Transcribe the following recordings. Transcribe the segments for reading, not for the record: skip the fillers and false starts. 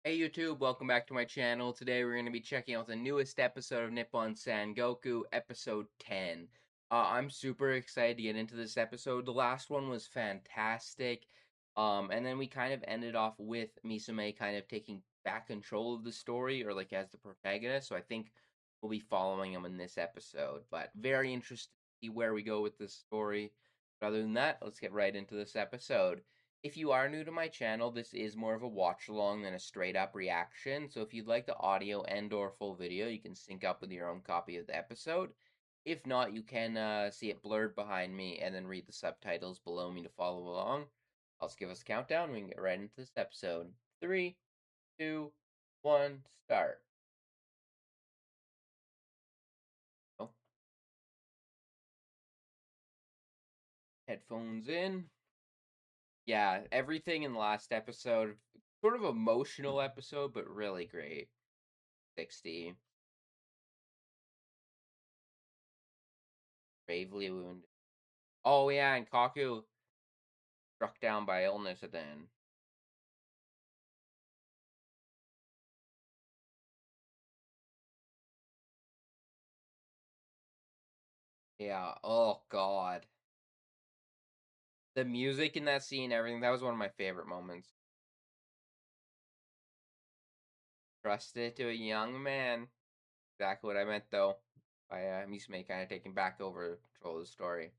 Hey YouTube, welcome back to my channel. Today we're going to be checking out the newest episode of Nippon Sangoku, episode 10. I'm super excited to get into this episode. The last one was fantastic. And then we kind of ended off with Misume kind of taking back control of the story, or like as the protagonist. So I think we'll be following him in this episode. But very interested to see where we go with this story. But other than that, let's get right into this episode. If you are new to my channel, this is more of a watch along than a straight up reaction. So if you'd like the audio and or full video, you can sync up with your own copy of the episode. If not, you can see it blurred behind me and then read the subtitles below me to follow along. I'll just give us a countdown. We can get right into this episode. 3, 2, 1, start. Oh, headphones in. Yeah, everything in the last episode, sort of emotional episode, but really great. 60. Gravely wounded. Oh yeah, and Kaku struck down by illness at the end. Yeah. Oh god. The music in that scene, everything, that was one of my favorite moments. Trust it to a young man. Exactly what I meant though. By Misume kind of taking back over control of the story.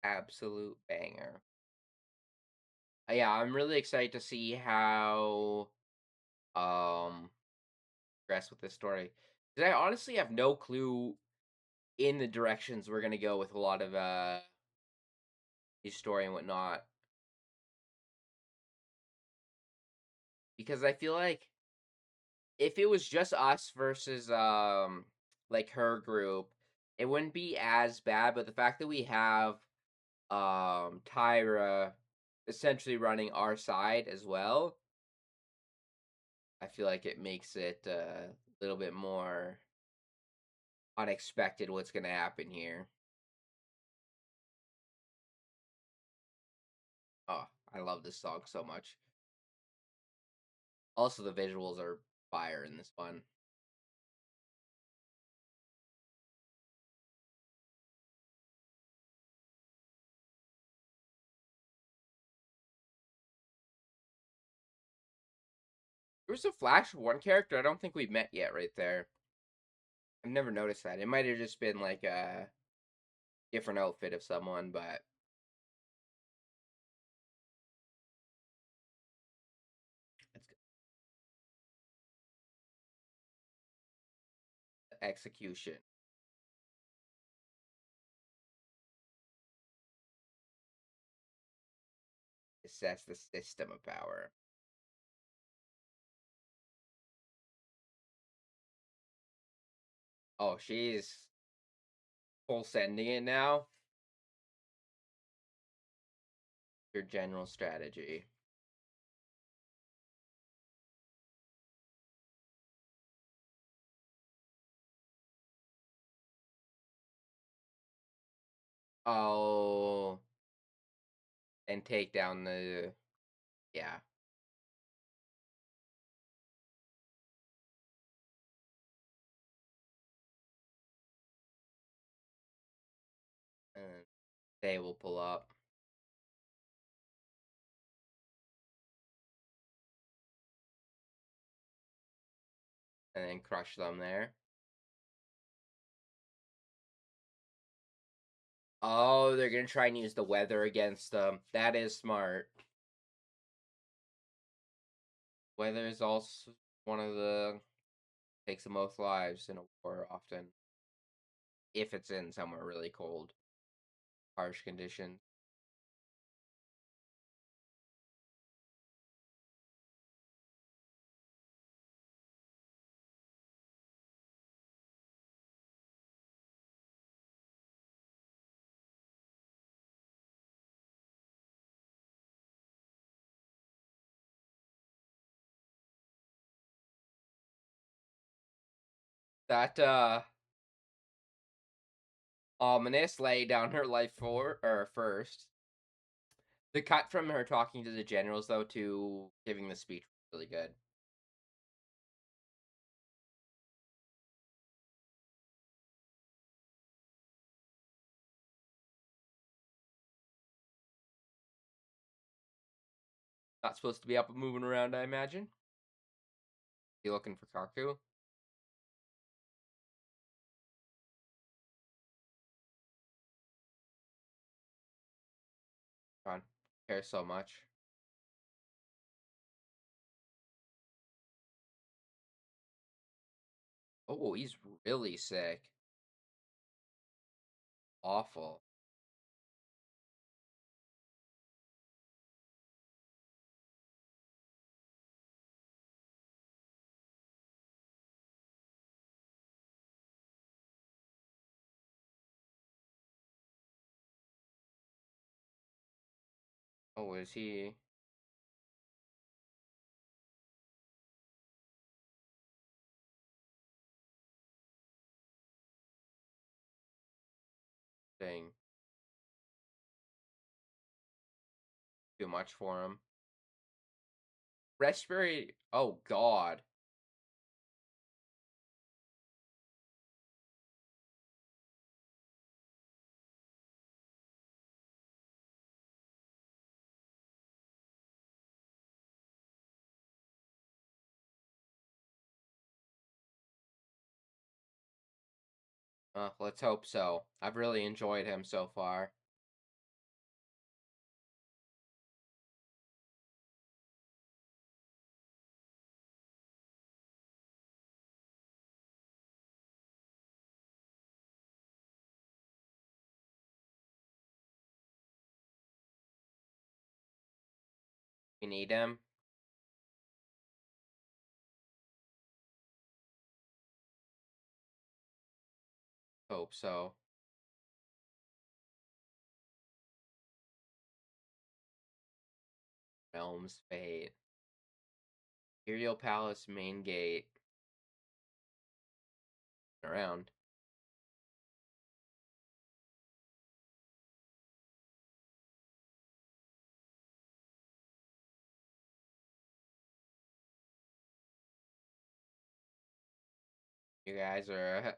Absolute banger. Yeah, I'm really excited to see how um progress with this story. Because I honestly have no clue in the directions we're gonna go with a lot of his story and whatnot. Because I feel like if it was just us versus like her group, it wouldn't be as bad. But the fact that we have Tyra essentially running our side as well, I feel like it makes it a little bit more unexpected what's gonna happen here. Oh, I love this song so much. Also, the visuals are fire in this one. There was a flash of one character I don't think we've met yet right there. I've never noticed that. It might have just been like a different outfit of someone, but that's good. Execution. Assess the system of power. Oh, she's full sending it now. Your general strategy. Oh, and take down the, yeah. And they will pull up and then crush them there. Oh, they're gonna try and use the weather against them. That is smart. Weather is also one of the takes the most lives in a war often. If it's in somewhere really cold, harsh conditions. That ominous lay down her life for or first. The cut from her talking to the generals, though, to giving the speech was really good. Not supposed to be up and moving around, I imagine. You looking for Kaku? God, cares so much. Oh, he's really sick. Awful. Oh, is he? Dang. Too much for him. Respirate. Oh, God. Let's hope so. I've really enjoyed him so far. We need him. Hope so. Realm's Fate. Imperial Palace main gate. Around. You guys are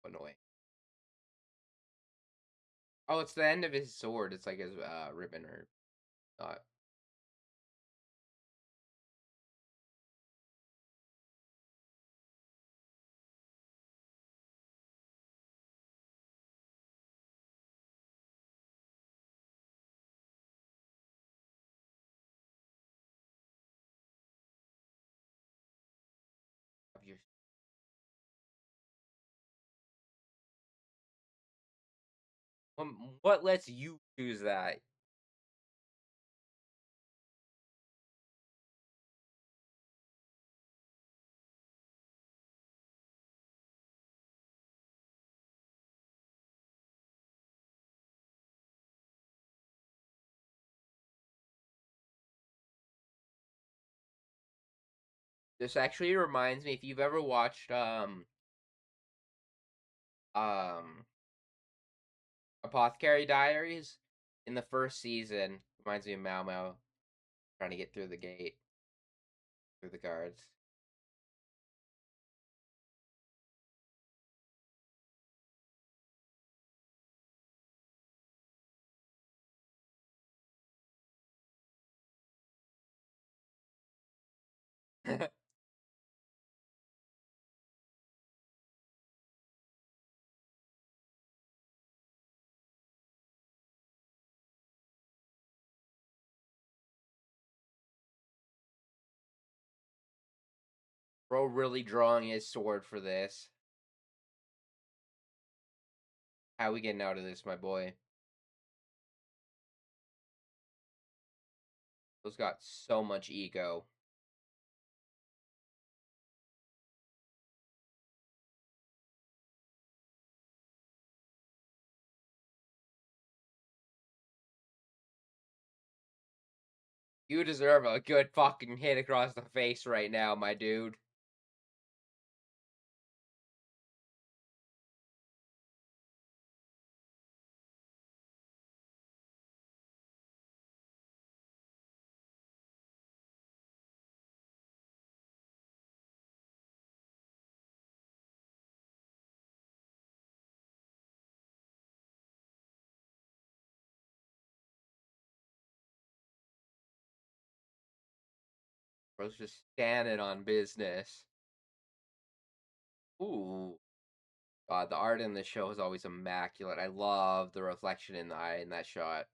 annoying. Oh, it's the end of his sword. It's like his ribbon or not. Of your what lets you choose that? This actually reminds me if you've ever watched um Apothecary Diaries in the first season, reminds me of Mao Mao trying to get through the gate through the guards. Bro really drawing his sword for this. How we getting out of this, my boy? Those got so much ego. You deserve a good fucking hit across the face right now, my dude. Bro's just standing on business. Ooh. God, the art in this show is always immaculate. I love the reflection in the eye in that shot.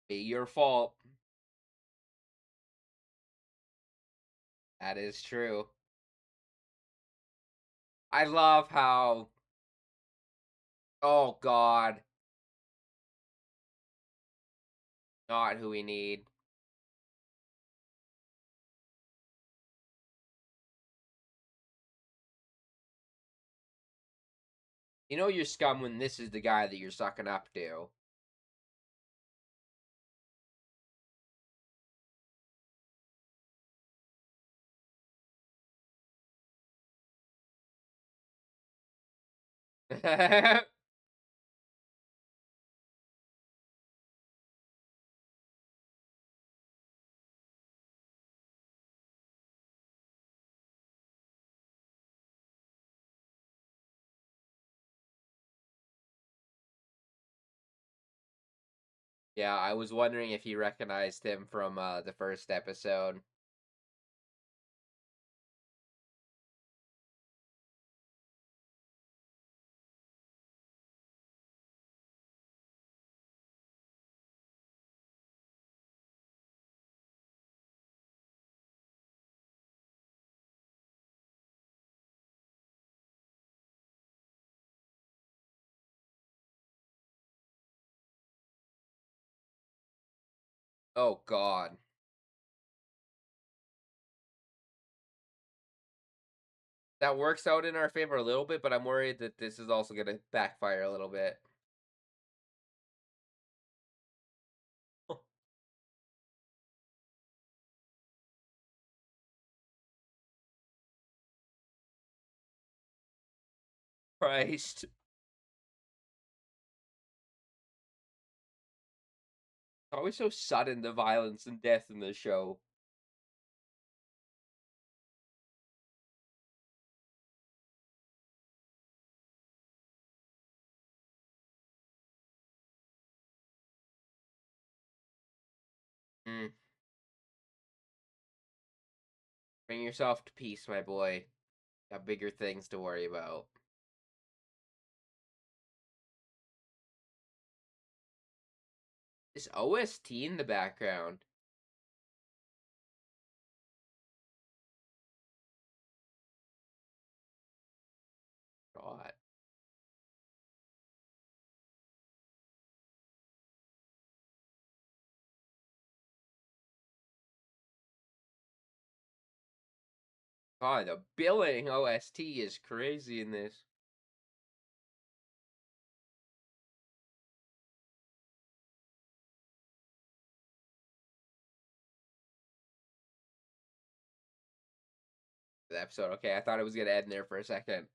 Be your fault. That is true. I love how. Oh God, not who we need. You know you're scum when this is the guy that you're sucking up to. Yeah, I was wondering if you recognized him from the first episode. Oh God. That works out in our favor a little bit, but I'm worried that this is also going to backfire a little bit. Christ. Always so sudden, the violence and death in this show. Mm. Bring yourself to peace, my boy. Got bigger things to worry about. This OST in the background. God. God, the billing OST is crazy in this. The episode. Okay, I thought it was gonna end there for a second.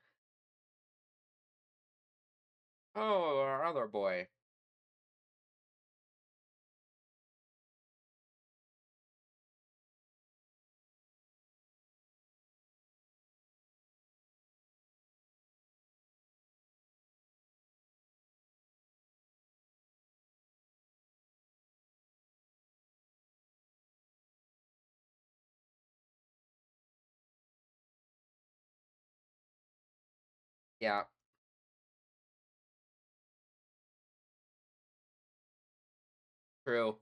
Oh, our other boy. Yeah, true.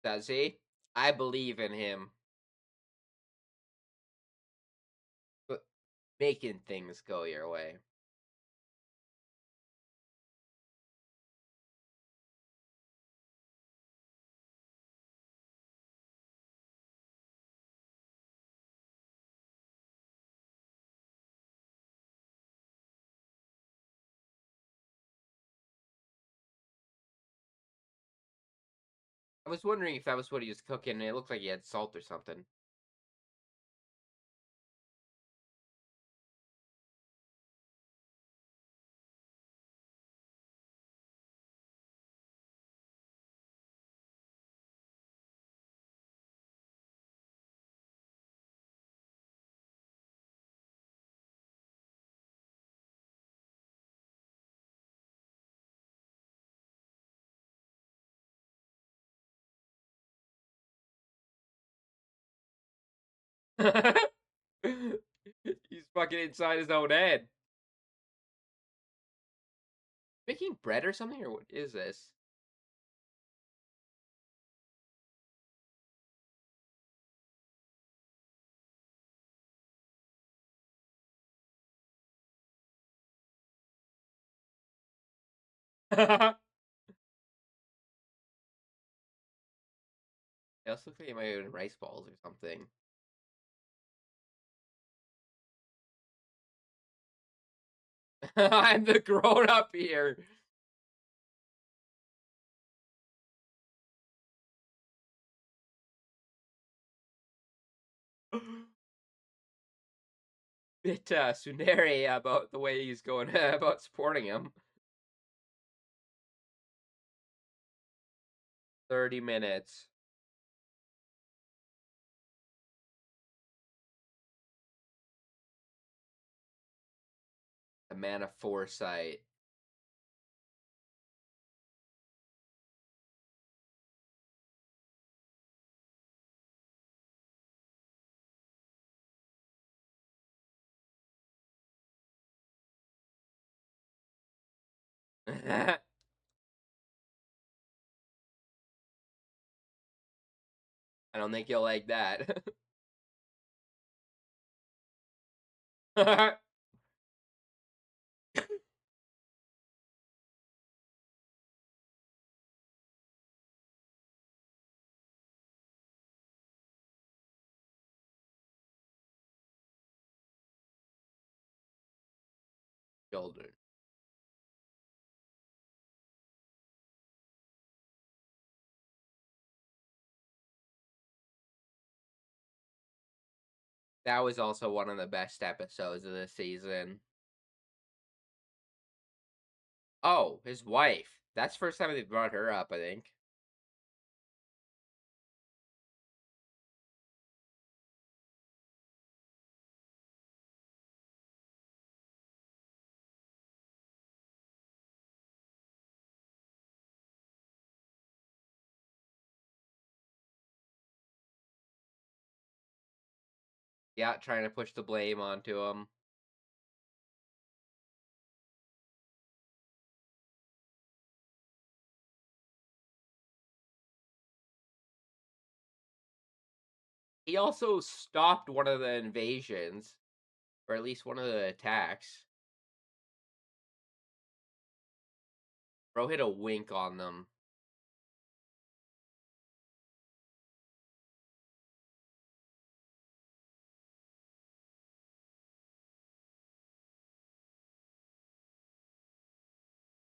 Does he? I believe in him. But making things go your way. I was wondering if that was what he was cooking, and it looked like he had salt or something. He's fucking inside his own head. Making bread or something, or what is this? It also looks like he might have been rice balls or something. I'm the grown up here. Bit Sunere about the way he's going about supporting him. 30 minutes. A man of foresight. I don't think you'll like that. Children. That was also one of the best episodes of the season. Oh, his wife. That's the first time they brought her up, I think. Yeah, trying to push the blame onto him. He also stopped one of the invasions, or at least one of the attacks. Bro hit a wink on them.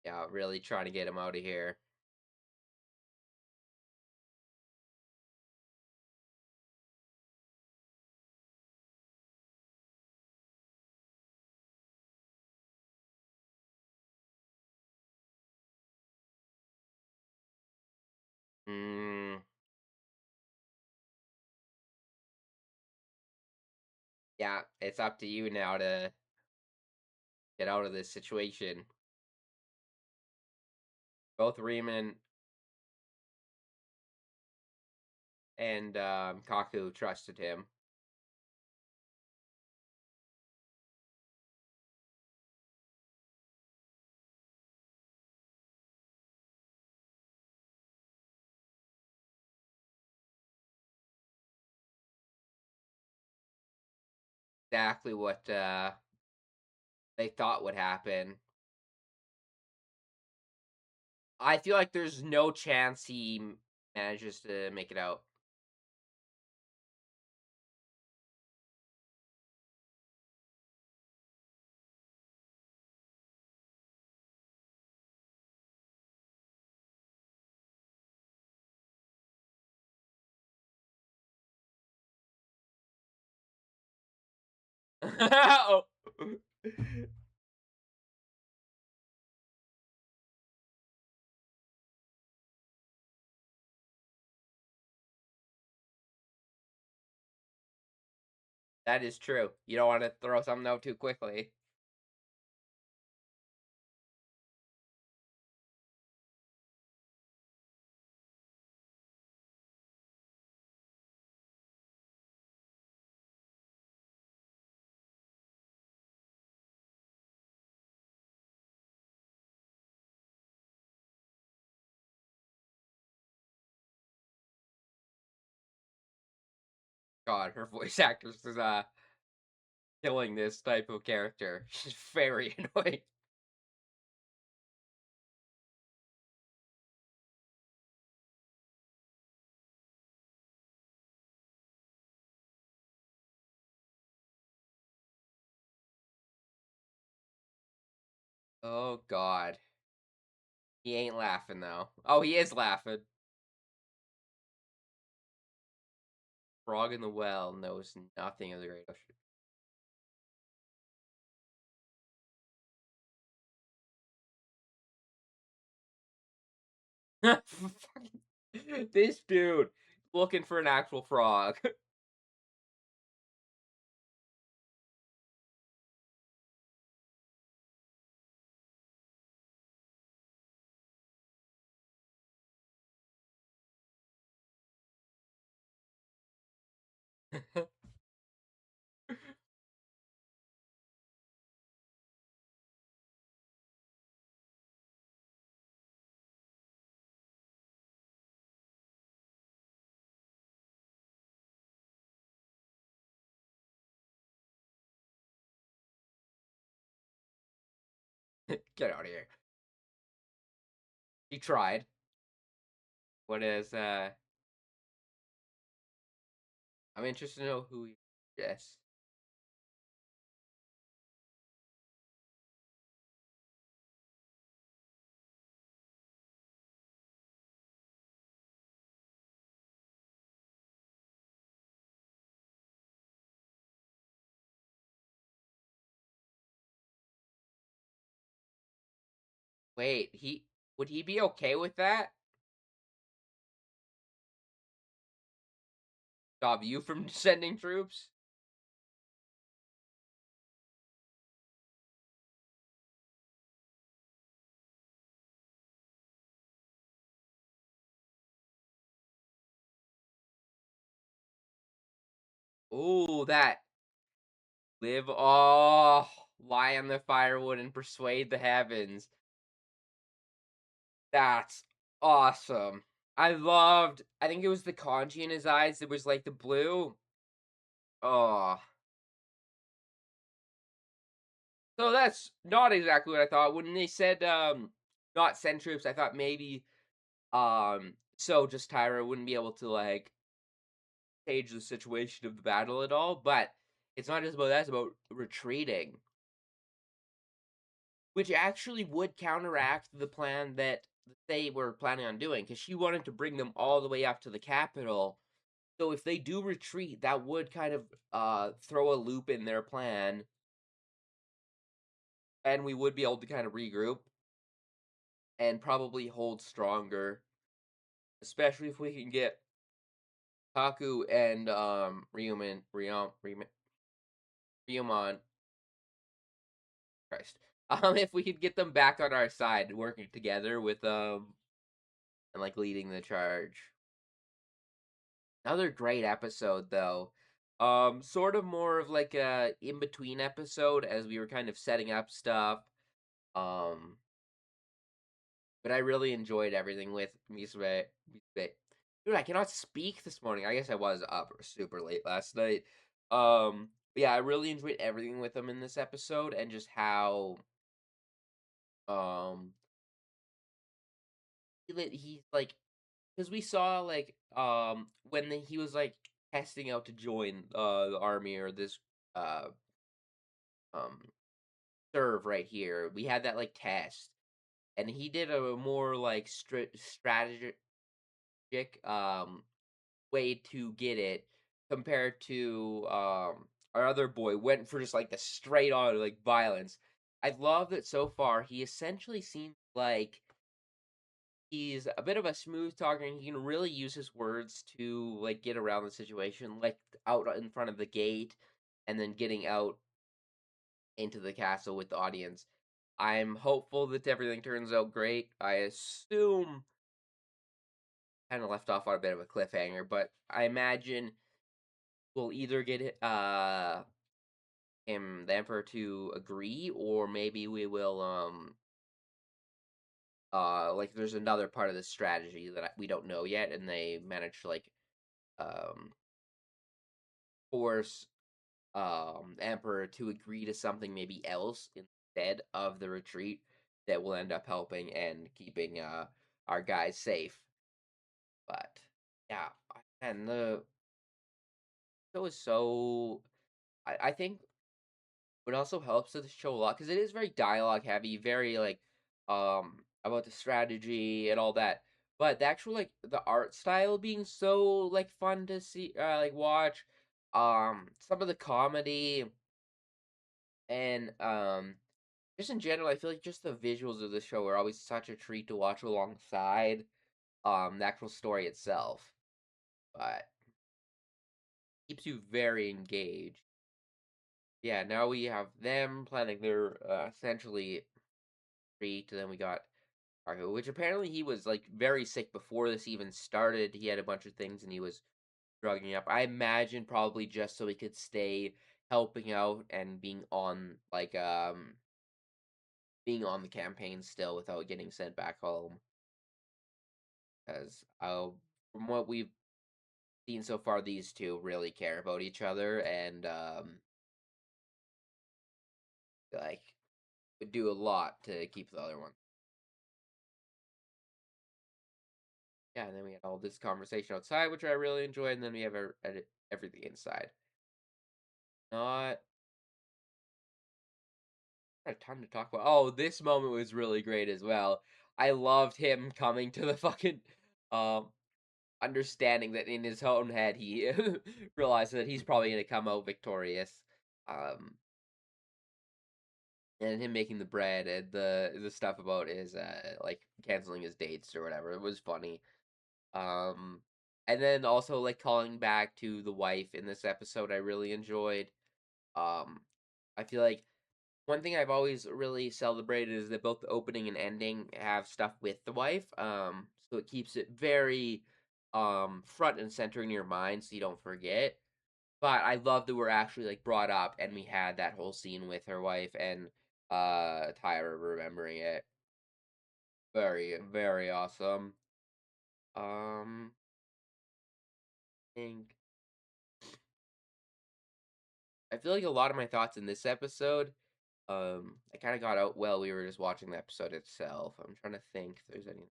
Yeah, really trying to get him out of here. Hmm. Yeah, it's up to you now to get out of this situation. Both Riemann and Kaku trusted him. Exactly what they thought would happen. I feel like there's no chance he manages to make it out. Oh. That is true. You don't want to throw something out too quickly. God, her voice actress is killing this type of character. She's very annoying. Oh God, he ain't laughing though. Oh, he is laughing. Frog in the well knows nothing of the great ocean. This dude looking for an actual frog. Get out of here. He tried. What is I'm interested to know who he yes. Wait, he would he be okay with that? Stop you from sending troops? Ooh, that live oh lie on the firewood and persuade the heavens. That's awesome. I think it was the kanji in his eyes. It was like the blue. Oh. So that's not exactly what I thought. When they said not send troops, I thought maybe so just Tyra wouldn't be able to like change the situation of the battle at all, but it's not just about that, it's about retreating. Which actually would counteract the plan that they were planning on doing, because she wanted to bring them all the way up to the capital. So if they do retreat, that would kind of throw a loop in their plan, and we would be able to kind of regroup and probably hold stronger, especially if we can get Kaku and Ryumon Christ. If we could get them back on our side, working together with and like leading the charge. Another great episode though. Sort of more of like a in between episode as we were kind of setting up stuff. Um, but I really enjoyed everything with Misube. Dude, I cannot speak this morning. I guess I was up super late last night. But yeah, I really enjoyed everything with him in this episode and just how um he's like because we saw like when he was like testing out to join the army or this uh um serve right here. We had that like test, and he did a more like strategic way to get it compared to our other boy went for just like the straight on like violence. I love that so far he essentially seems like he's a bit of a smooth talker and he can really use his words to like get around the situation, like out in front of the gate and then getting out into the castle with the audience. I'm hopeful that everything turns out great. I assume kind of left off on a bit of a cliffhanger, but I imagine we'll either get him the emperor to agree, or maybe we will like there's another part of the strategy that we don't know yet, and they manage to like um force the emperor to agree to something maybe else instead of the retreat that will end up helping and keeping our guys safe. But yeah, and the show is so I think what also helps with the show a lot because it is very dialogue heavy, very like about the strategy and all that. But the actual like the art style being so like fun to see like watch. Some of the comedy and just in general, I feel like just the visuals of the show are always such a treat to watch alongside the actual story itself. But keeps you very engaged. Yeah, now we have them planning their essentially retreat, and then we got Argo, which apparently he was like very sick before this even started. He had a bunch of things and he was drugging up. I imagine probably just so he could stay helping out and being on the campaign still without getting sent back home. Because from what we've seen so far, these two really care about each other and like would do a lot to keep the other one. Yeah, and then we had all this conversation outside, which I really enjoyed, and then we have everything inside. Not a ton to talk about. Oh, this moment was really great as well. I loved him coming to the fucking um understanding that in his own head he realized that he's probably gonna come out victorious. Um and him making the bread and the stuff about his like canceling his dates or whatever. It was funny. Um and then also like calling back to the wife in this episode I really enjoyed. Um I feel like one thing I've always really celebrated is that both the opening and ending have stuff with the wife. So it keeps it very front and center in your mind so you don't forget. But I love that we're actually like brought up and we had that whole scene with her wife and Tyra remembering it. Very, very awesome. Um think I feel like a lot of my thoughts in this episode, I kind of got out while we were just watching the episode itself. I'm trying to think if there's any.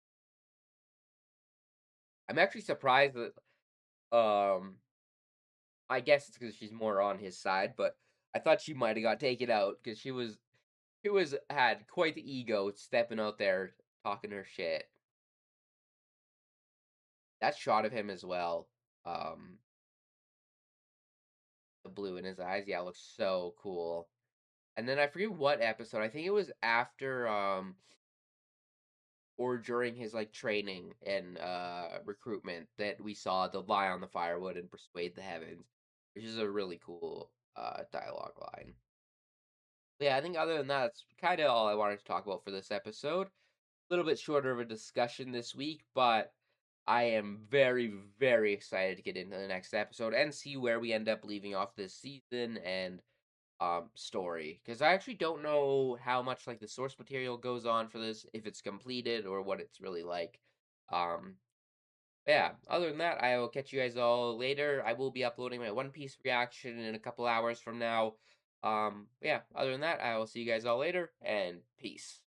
I'm actually surprised that I guess it's because she's more on his side, but I thought she might have got taken out because she was had quite the ego stepping out there talking her shit. That shot of him as well, um, the blue in his eyes, yeah, looks so cool. And then I forget what episode. I think it was after or during his like training and recruitment that we saw the lie on the firewood and persuade the heavens, which is a really cool dialogue line. Yeah, I think other than that, that's kind of all I wanted to talk about for this episode. A little bit shorter of a discussion this week, but I am very, very excited to get into the next episode and see where we end up leaving off this season and story. Because I actually don't know how much like the source material goes on for this, if it's completed or what it's really like. Um, yeah, other than that, I will catch you guys all later. I will be uploading my One Piece reaction in a couple hours from now. Yeah, other than that, I will see you guys all later, and peace.